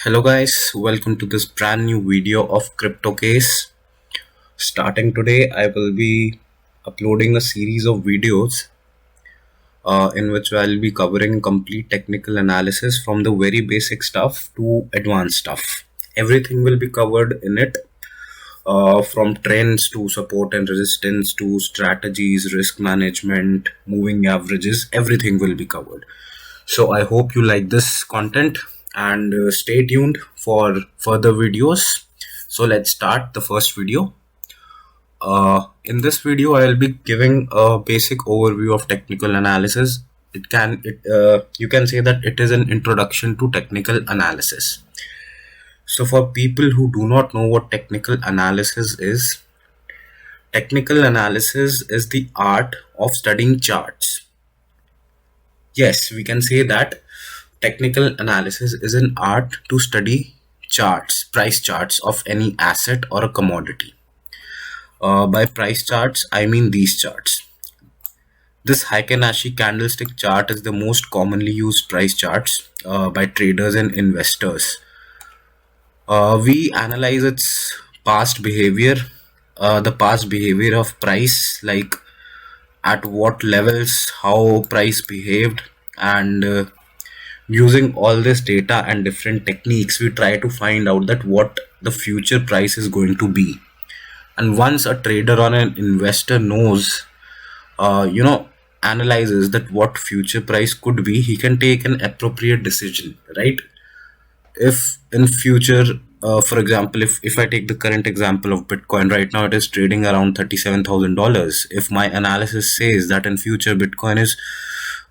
Hello guys, welcome to this brand new video of Cryptocase. Starting today, I will be uploading a series of videos in which I'll be covering complete technical analysis from the very basic stuff to advanced stuff. Everything will be covered in it, from trends to support and resistance to strategies, risk management, moving averages, everything will be covered. So I hope you like this content and stay tuned for further videos. So let's start the first video. In this video, I will be giving a basic overview of technical analysis. You can say that it is an introduction to technical analysis. So for people who do not know what technical analysis is the art of studying charts. Yes, we can say that technical analysis is an art to study charts, price charts of any asset or a commodity. By price charts, I mean these charts. This Heiken-Ashi candlestick chart is the most commonly used price charts by traders and investors. We analyze its past behavior, the past behavior of price, like at what levels, how price behaved, and using all this data and different techniques, we try to find out that what the future price is going to be. And once a trader or an investor knows, analyzes that what future price could be, he can take an appropriate decision, right? If in future, for example, if I take the current example of Bitcoin, right now it is trading around $37,000. If my analysis says that in future Bitcoin is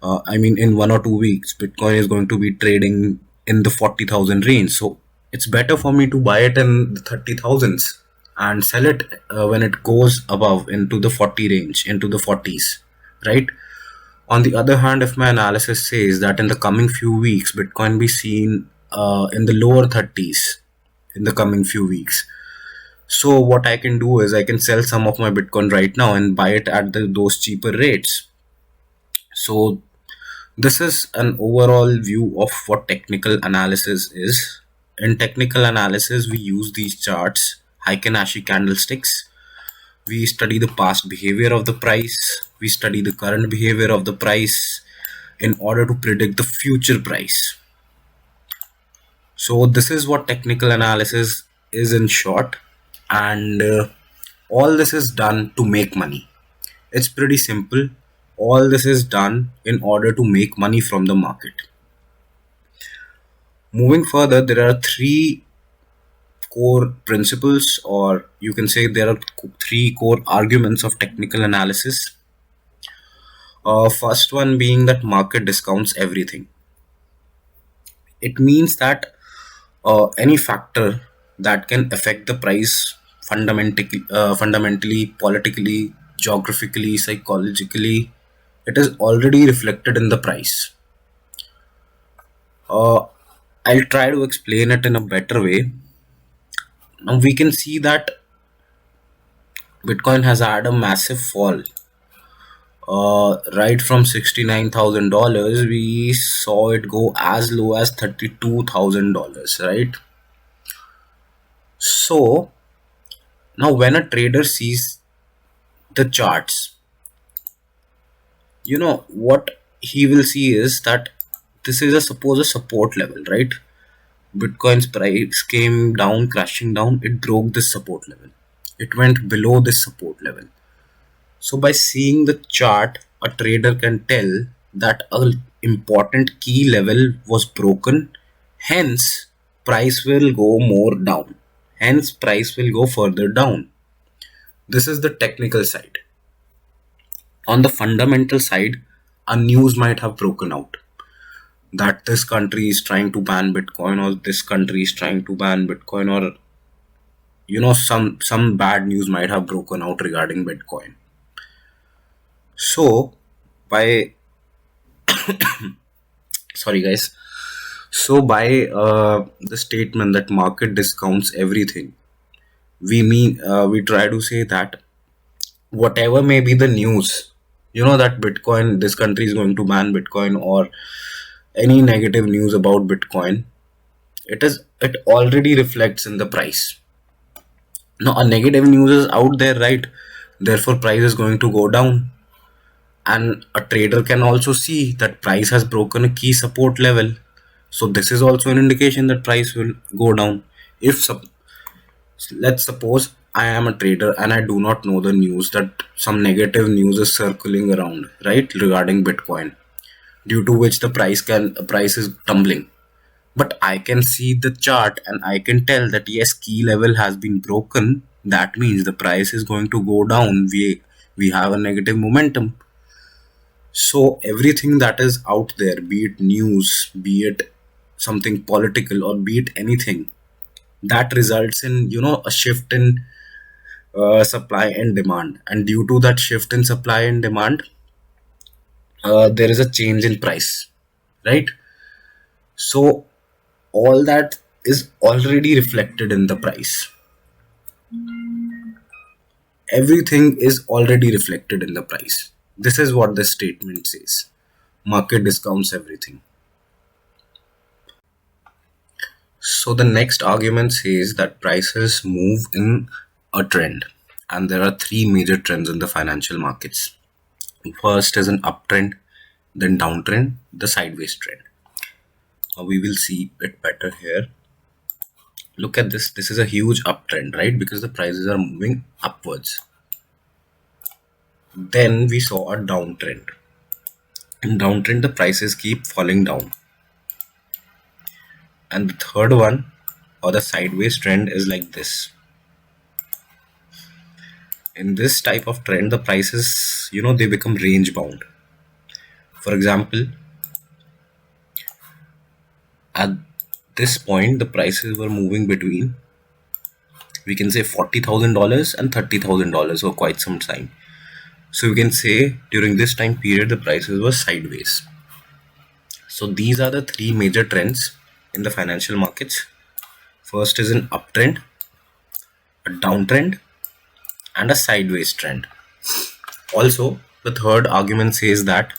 in 1 or 2 weeks, Bitcoin is going to be trading in the 40,000 range. So it's better for me to buy it in the 30,000s and sell it when it goes above into the 40 range, into the 40s, right? On the other hand, if my analysis says that in the coming few weeks, Bitcoin be seen in the lower 30s in the coming few weeks. So what I can do is I can sell some of my Bitcoin right now and buy it at those cheaper rates. So this is an overall view of what technical analysis is. In technical analysis, we use these charts, Heiken-Ashi candlesticks. We study the past behavior of the price. We study the current behavior of the price in order to predict the future price. So this is what technical analysis is in short, and all this is done to make money. It's pretty simple. All this is done in order to make money from the market. Moving further, there are three core principles, or you can say there are three core arguments of technical analysis. First one being that market discounts everything. It means that any factor that can affect the price fundamentally, politically, geographically, psychologically, it is already reflected in the price. I'll try to explain it in a better way. Now we can see that Bitcoin has had a massive fall. Right from $69,000, we saw it go as low as $32,000, right? So now when a trader sees the charts, what he will see is that this is suppose a support level, right? Bitcoin's price came down, crashing down, it broke this support level, it went below this support level. So by seeing the chart, a trader can tell that an important key level was broken, hence price will go more down, hence price will go further down. This is the technical side. On the fundamental side, a news might have broken out that this country is trying to ban Bitcoin, or this country is trying to ban Bitcoin, or some bad news might have broken out regarding Bitcoin. So by sorry guys, so by the statement that market discounts everything, we try to say that whatever may be the news, that Bitcoin, this country is going to ban Bitcoin, or any negative news about Bitcoin, it is it already reflects in the price. Now, a negative news is out there, right? Therefore, price is going to go down. And a trader can also see that price has broken a key support level. So this is also an indication that price will go down. If let's suppose I am a trader and I do not know the news that some negative news is circling around, right, regarding Bitcoin, due to which the price is tumbling. But I can see the chart and I can tell that yes, key level has been broken. That means the price is going to go down. We have a negative momentum. So everything that is out there, be it news, be it something political, or be it anything, that results in a shift in supply and demand. And due to that shift in supply and demand, there is a change in price, right? So all that is already reflected in the price. Everything is already reflected in the price. This is what the statement says. Market discounts everything. So the next argument says that prices move in a trend, and there are three major trends in the financial markets. First is an uptrend, then downtrend, the sideways trend. Now we will see it better here. Look at this. This is a huge uptrend, right? Because the prices are moving upwards. Then we saw a downtrend. In downtrend, the prices keep falling down. And the third one, or the sideways trend, is like this. In this type of trend, the prices, they become range bound. For example, at this point, the prices were moving between, we can say, $40,000 and $30,000 for quite some time. So we can say during this time period, the prices were sideways. So these are the three major trends in the financial markets. First is an uptrend, a downtrend, and a sideways trend. Also, the third argument says that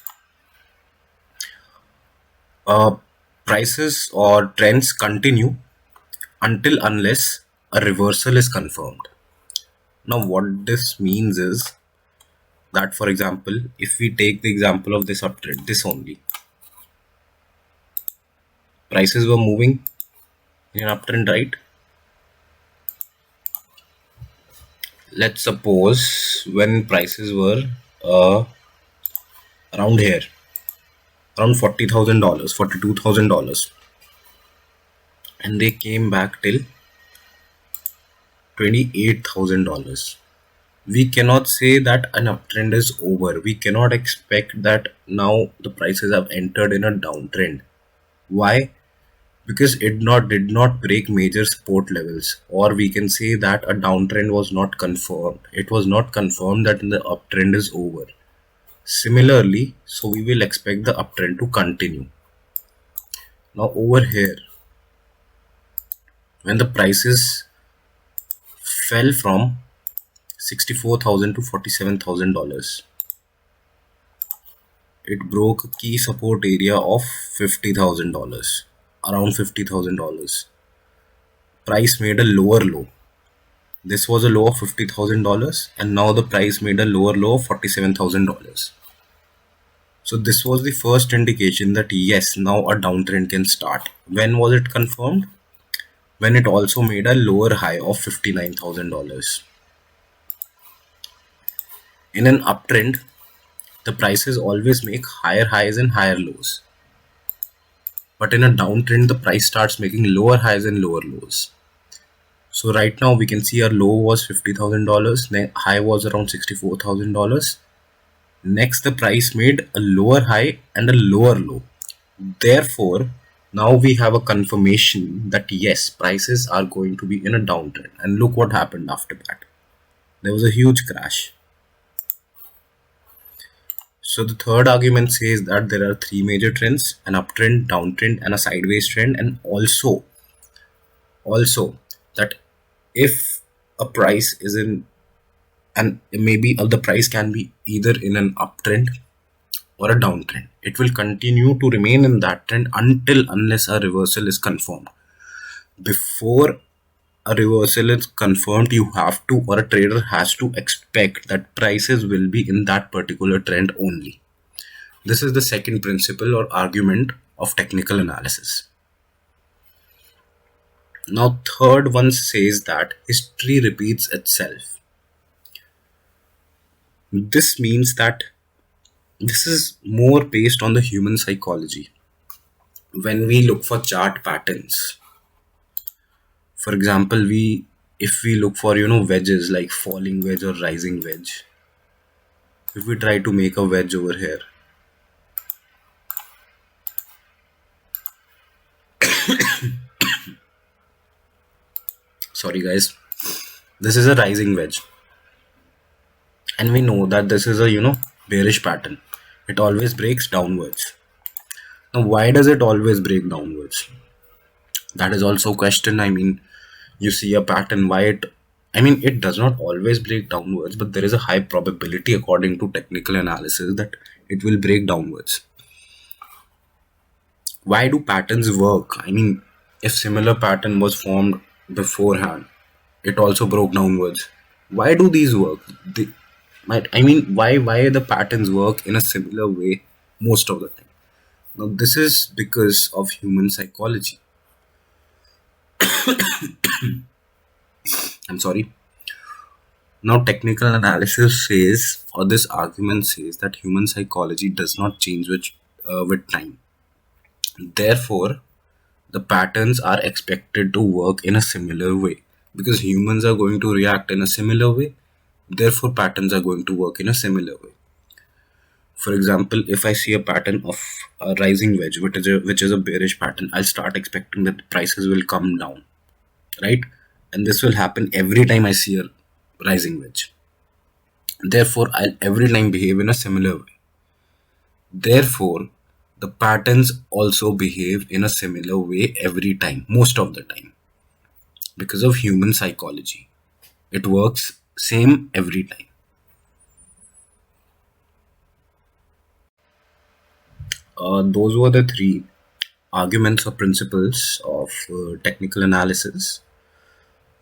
prices or trends continue until unless a reversal is confirmed. Now, what this means is that, for example, if we take the example of this uptrend, this only, prices were moving in an uptrend, right? Let's suppose when prices were around here, around $40,000, $42,000, and they came back till $28,000. We cannot say that an uptrend is over. We cannot expect that now the prices have entered in a downtrend. Why? Because it did not break major support levels, or we can say that a downtrend was not confirmed. It was not confirmed that the uptrend is over. Similarly, so we will expect the uptrend to continue. Now over here, when the prices fell from $64,000 to $47,000, it broke a key support area of $50,000, around $50,000. Price made a lower low. This was a low of $50,000, and now the price made a lower low of $47,000. So this was the first indication that yes, now a downtrend can start. When was it confirmed? When it also made a lower high of $59,000. In an uptrend, the prices always make higher highs and higher lows. But in a downtrend, the price starts making lower highs and lower lows. So right now we can see our low was $50,000, high was around $64,000. Next, the price made a lower high and a lower low. Therefore, now we have a confirmation that yes, prices are going to be in a downtrend. And look what happened after that. There was a huge crash. So the third argument says that there are three major trends: an uptrend, downtrend, and a sideways trend. And also that if a price is in, and maybe the price can be either in an uptrend or a downtrend, it will continue to remain in that trend until unless a reversal is confirmed. Before a reversal is confirmed, you have to, or a trader has to expect that prices will be in that particular trend only. This is the second principle or argument of technical analysis. Now, third one says that history repeats itself. This means that this is more based on the human psychology. When we look for chart patterns, for example, we if we look for wedges like falling wedge or rising wedge, if we try to make a wedge over here, sorry guys, this is a rising wedge, and we know that this is a bearish pattern. It always breaks downwards. Now why does it always break downwards? That is also a question. I mean, you see a pattern, why it, I mean, it does not always break downwards, but there is a high probability according to technical analysis that it will break downwards. Why do patterns work? I mean, if similar pattern was formed beforehand, it also broke downwards. Why do these work? They, I mean, why the patterns work in a similar way most of the time? Now, this is because of human psychology. I'm sorry. Now, technical analysis says, or this argument says, that human psychology does not change with time. Therefore, the patterns are expected to work in a similar way because humans are going to react in a similar way. Therefore, patterns are going to work in a similar way. For example, if I see a pattern of a rising wedge, which is a bearish pattern, I'll start expecting that prices will come down, right? And this will happen every time I see a rising wedge. Therefore, I'll every time behave in a similar way. Therefore, the patterns also behave in a similar way every time, most of the time, because of human psychology. It works same every time. Those were the three arguments or principles of technical analysis.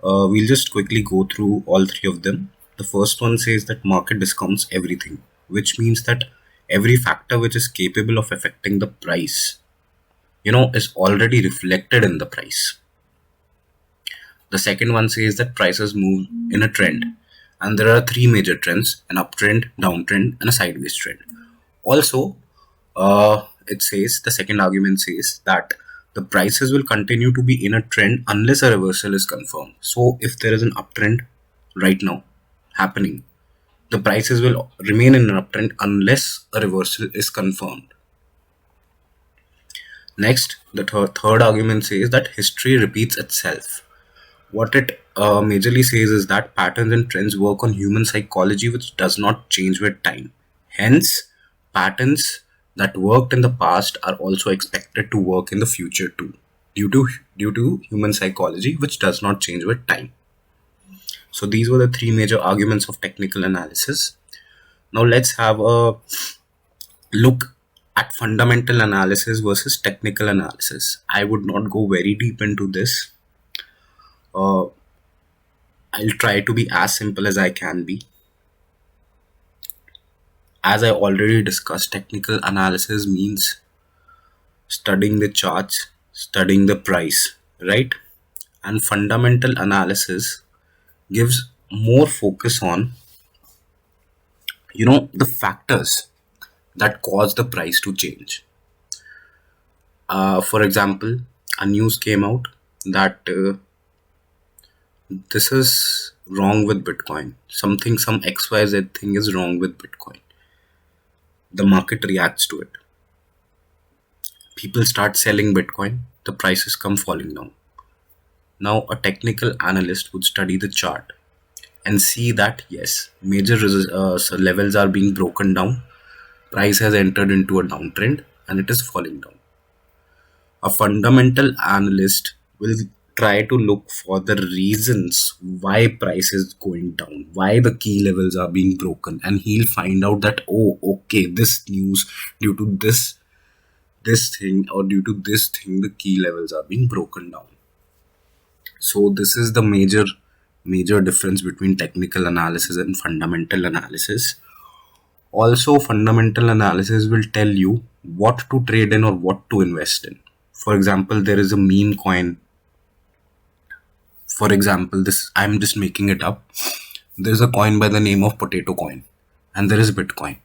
We'll just quickly go through all three of them. The first one says that market discounts everything, which means that every factor which is capable of affecting the price, is already reflected in the price. The second one says that prices move in a trend, and there are three major trends: an uptrend, downtrend, and a sideways trend. Also, it says, the second argument says that the prices will continue to be in a trend unless a reversal is confirmed. So, if there is an uptrend right now happening, the prices will remain in an uptrend unless a reversal is confirmed. Next, the third argument says that history repeats itself. What it majorly says is that patterns and trends work on human psychology, which does not change with time. Hence, patterns that worked in the past are also expected to work in the future too, due to human psychology, which does not change with time. So these were the three major arguments of technical analysis. Now let's have a look at fundamental analysis versus technical analysis. I would not go very deep into this. I'll try to be as simple as I can be. As I already discussed, technical analysis means studying the charts, studying the price, right? And fundamental analysis gives more focus on, the factors that cause the price to change. For example, a news came out that this is wrong with Bitcoin. Some XYZ thing is wrong with Bitcoin. The market reacts to it. People start selling Bitcoin, the prices come falling down. Now, a technical analyst would study the chart and see that yes, major levels are being broken down, price has entered into a downtrend and it is falling down. A fundamental analyst will try to look for the reasons why price is going down, why the key levels are being broken, and he'll find out that, oh, okay, this news, due to this thing, or due to this thing, the key levels are being broken down. So this is the major difference between technical analysis and fundamental analysis. Also, fundamental analysis will tell you what to trade in or what to invest in. For example, there is a meme coin. For example, this, I'm just making it up. There's a coin by the name of potato coin, and there is Bitcoin.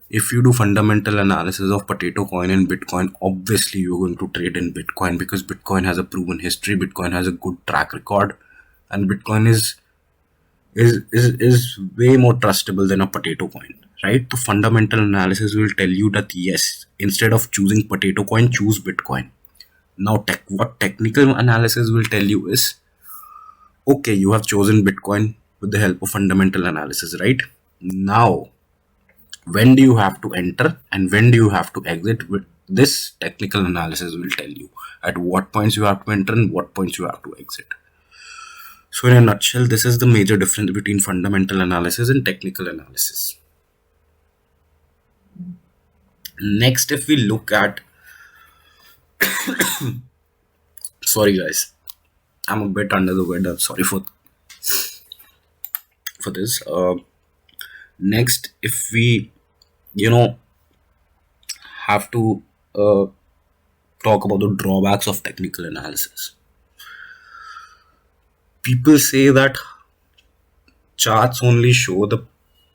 If you do fundamental analysis of potato coin and Bitcoin, obviously you're going to trade in Bitcoin because Bitcoin has a proven history, Bitcoin has a good track record, and Bitcoin is way more trustable than a potato coin, right? The fundamental analysis will tell you that yes, instead of choosing potato coin, choose Bitcoin. Now, what technical analysis will tell you is, okay, you have chosen Bitcoin with the help of fundamental analysis, right? Now, when do you have to enter and when do you have to exit? With this technical analysis will tell you at what points you have to enter and what points you have to exit. So in a nutshell, this is the major difference between fundamental analysis and technical analysis. Next, if we look at, sorry guys, I'm a bit under the weather, sorry for this. Next, if we have to talk about the drawbacks of technical analysis. People say that charts only show the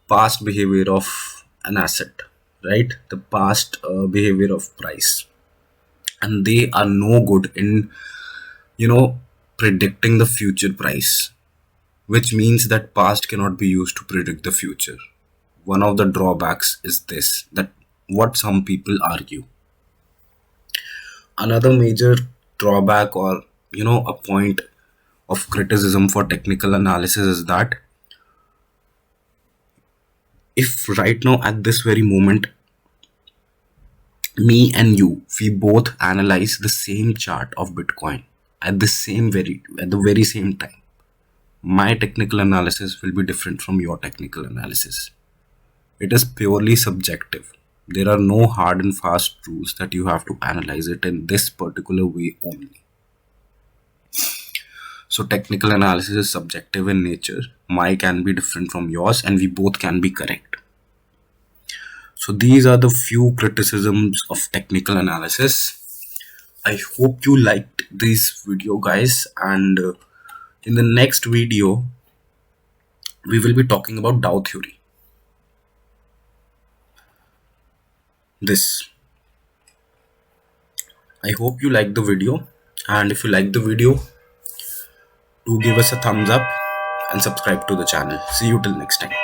past behavior of an asset, right? The past behavior of price, and they are no good in predicting the future price, which means that past cannot be used to predict the future. One of the drawbacks is this, that what some people argue. Another major drawback, or a point of criticism for technical analysis, is that if right now at this very moment me and you, we both analyze the same chart of Bitcoin at the very same time, my technical analysis will be different from your technical analysis. It is purely subjective. There are no hard and fast rules that you have to analyze it in this particular way only. So technical analysis is subjective in nature. My can be different from yours and we both can be correct. So these are the few criticisms of technical analysis. I hope you liked this video, guys, and in the next video we will be talking about Dow theory. I hope you liked the video, and if you like the video, do give us a thumbs up and subscribe to the channel. See you till next time.